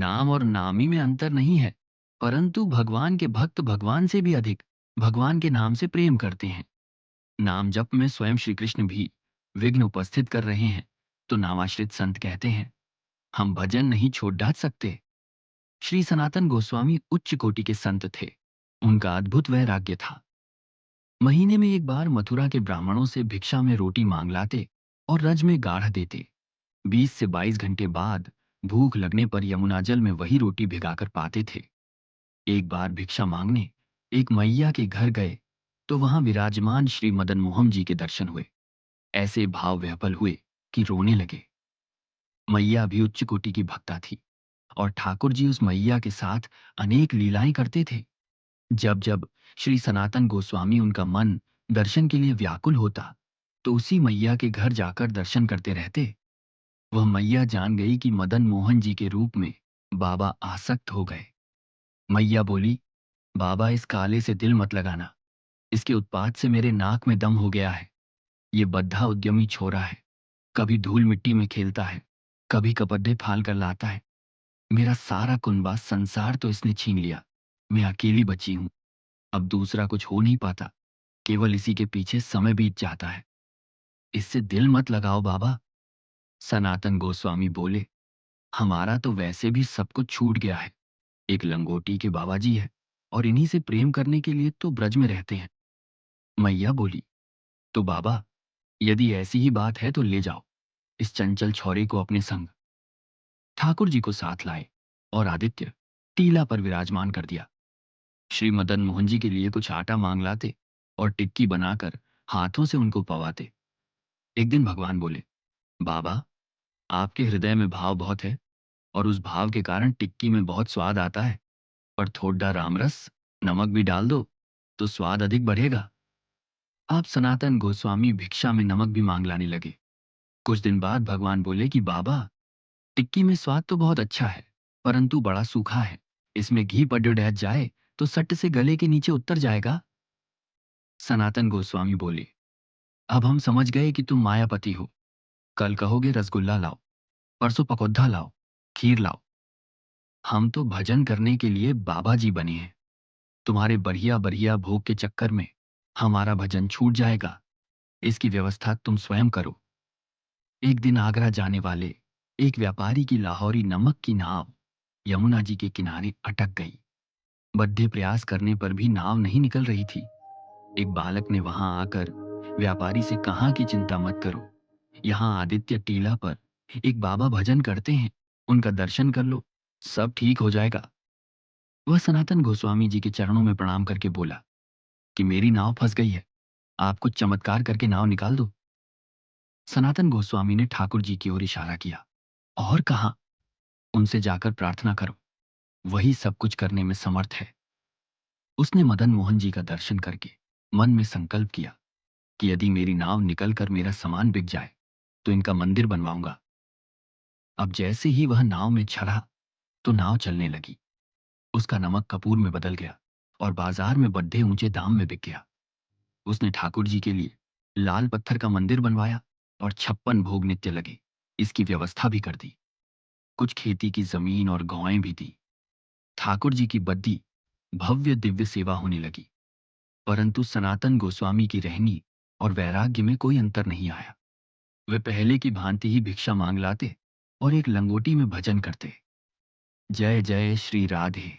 नाम और नामी में अंतर नहीं है, परंतु भगवान के भक्त भगवान से भी अधिक भगवान के नाम से प्रेम करते हैं। नाम जप में स्वयं श्री कृष्ण भी विघ्न उपस्थित कर रहे हैं, तो नामाश्रित संत कहते हैं, हम भजन नहीं छोड़ डाल सकते। श्री सनातन गोस्वामी उच्च कोटि के संत थे। उनका अद्भुत वैराग्य था। महीने में एक बार मथुरा के ब्राह्मणों से भिक्षा में रोटी मांग लाते और रज में गाढ़ देते। 20 से 22 घंटे बाद भूख लगने पर यमुना जल में वही रोटी भिगाकर पाते थे। एक बार भिक्षा मांगने एक मैया के घर गए, तो वहां विराजमान श्री मदन मोहन जी के दर्शन हुए। ऐसे भाव विह्वल हुए कि रोने लगे। मैया भी उच्च कोटि की भक्ता थी और ठाकुर जी उस मैया के साथ अनेक लीलाएं करते थे। जब जब श्री सनातन गोस्वामी उनका मन दर्शन के लिए व्याकुल होता, तो उसी मैया के घर जाकर दर्शन करते रहते। वह मैया जान गई कि मदन मोहन जी के रूप में बाबा आसक्त हो गए। मैया बोली, बाबा इस काले से दिल मत लगाना। इसके उत्पात से मेरे नाक में दम हो गया है। ये बद्धा उद्यमी छोरा है। कभी धूल मिट्टी में खेलता है, कभी कपड़े फाल कर लाता है। मेरा सारा कुनबा संसार तो इसने छीन लिया। मैं अकेली बची हूं। अब दूसरा कुछ हो नहीं पाता। केवल इसी के पीछे समय बीत जाता है। इससे दिल मत लगाओ बाबा। सनातन गोस्वामी बोले, हमारा तो वैसे भी सब कुछ छूट गया है। एक लंगोटी के बाबा जी है और इन्हीं से प्रेम करने के लिए तो ब्रज में रहते हैं। मैया बोली, तो बाबा, यदि ऐसी ही बात है तो ले जाओ इस चंचल छौरे को अपने संग। ठाकुर जी को साथ लाए और आदित्य टीला पर विराजमान कर दिया। श्री मदन मोहन जी के लिए कुछ आटा मांग लाते और टिक्की बनाकर हाथों से उनको पवाते। एक दिन भगवान बोले, बाबा, आपके हृदय में भाव बहुत है और उस भाव के कारण टिक्की में बहुत स्वाद आता है, पर थोड़ा रामरस नमक भी डाल दो तो स्वाद अधिक बढ़ेगा। आप सनातन गोस्वामी भिक्षा में नमक भी मांग लाने लगे। कुछ दिन बाद भगवान बोले कि बाबा, टिक्की में स्वाद तो बहुत अच्छा है, परंतु बड़ा सूखा है। इसमें घी पड़ ढह जाए तो सट से गले के नीचे उतर जाएगा। सनातन गोस्वामी बोले, अब हम समझ गए कि तुम मायापति हो। कल कहोगे रसगुल्ला लाओ, परसों पकौधा लाओ, खीर लाओ। हम तो भजन करने के लिए बाबा जी बने हैं। तुम्हारे बढ़िया बढ़िया भोग के चक्कर में हमारा भजन छूट जाएगा। इसकी व्यवस्था तुम स्वयं करो। एक दिन आगरा जाने वाले एक व्यापारी की लाहौरी नमक की नाव यमुना जी के किनारे अटक गई। बड्ढे प्रयास करने पर भी नाव नहीं निकल रही थी। एक बालक ने वहां आकर व्यापारी से कहा कि चिंता मत करो, यहाँ आदित्य टीला पर एक बाबा भजन करते हैं, उनका दर्शन कर लो, सब ठीक हो जाएगा। वह सनातन गोस्वामी जी के चरणों में प्रणाम करके बोला कि मेरी नाव फंस गई है, आप कुछ चमत्कार करके नाव निकाल दो। सनातन गोस्वामी ने ठाकुर जी की ओर इशारा किया और कहा, उनसे जाकर प्रार्थना करो, वही सब कुछ करने में समर्थ है। उसने मदन मोहन जी का दर्शन करके मन में संकल्प किया कि यदि मेरी नाव निकलकर मेरा सामान बिक जाए तो इनका मंदिर बनवाऊंगा। अब जैसे ही वह नाव में चढ़ा तो नाव चलने लगी। उसका नमक कपूर में बदल गया और बाजार में बड्ढे ऊंचे दाम में बिक गया। उसने ठाकुर जी के लिए लाल पत्थर का मंदिर बनवाया और 56 भोग नित्य लगे, इसकी व्यवस्था भी कर दी। कुछ खेती की जमीन और गौएं भी दी। ठाकुर जी की बद्दी भव्य दिव्य सेवा होने लगी। परंतु सनातन गोस्वामी की रहनी और वैराग्य में कोई अंतर नहीं आया। वे पहले की भांति ही भिक्षा मांग लाते और एक लंगोटी में भजन करते। जय जय श्री राधे।